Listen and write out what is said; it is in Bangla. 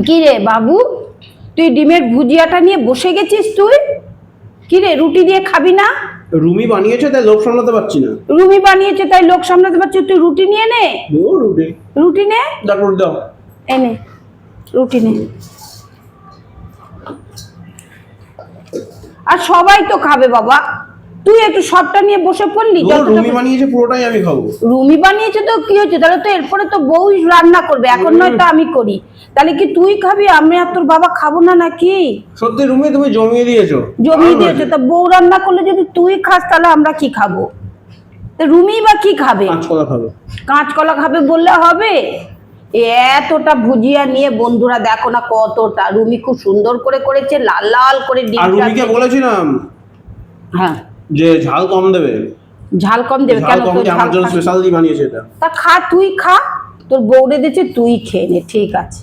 কি রে বাবু, তুই ডিমের ভুজিয়াটা নিয়ে বসে গেছিস? তুই কি রে, রুটি দিয়ে খাবি না? রুমি বানিয়েছে তাই লোক সামলাতে পারছি না। রুমি বানিয়েছে তাই লোক সামলাতে পারছিস? তুই রুটি নিয়ে নে। রুটি রুটি নে, তারপর দাও। এনে রুটি নে। আর সবাই তো খাবে বাবা, তুই একটু সবটা নিয়ে বসে পড়লি। রুমি বানিয়েছে পুরোটাই আমি খাবো। রুমি বানিয়েছে তো কি হয়েছে, তাহলে তো এরপরে তো বউ রান্না করবে, এখন নয়তো আমি করি। তাহলে কি তুই খাবি, আমি আর তোর বাবা খাবো না নাকি? সত্যি রুমি তুমি জমিয়ে দিয়েছো। জমিয়ে দিয়েছে তা বউ রান্না করলে যদি তুই খাস তাহলে আমরা কি খাবো? রুমি বা কি খাবে? কাঁচকলা খাবে। কাঁচকলা খাবে বললে হবে? এতটা ভুজিয়া নিয়ে বন্ধুরা দেখো না কতটা। রুমি খুব সুন্দর করে করেছে, লাল লাল করে আর ডিমটা। রুমিকে বলেছিলাম হ্যাঁ যে ঝাল কম দেবে। ঝাল কম দেবে ঝাল কেন? কম তোর দিয়ে ঝাল আমার জন্য স্পেশালি বানিয়েছে এটা। তা খা, তুই খা, তোর বউরে দিচ্ছে তুই খেয়ে নে, ঠিক আছে।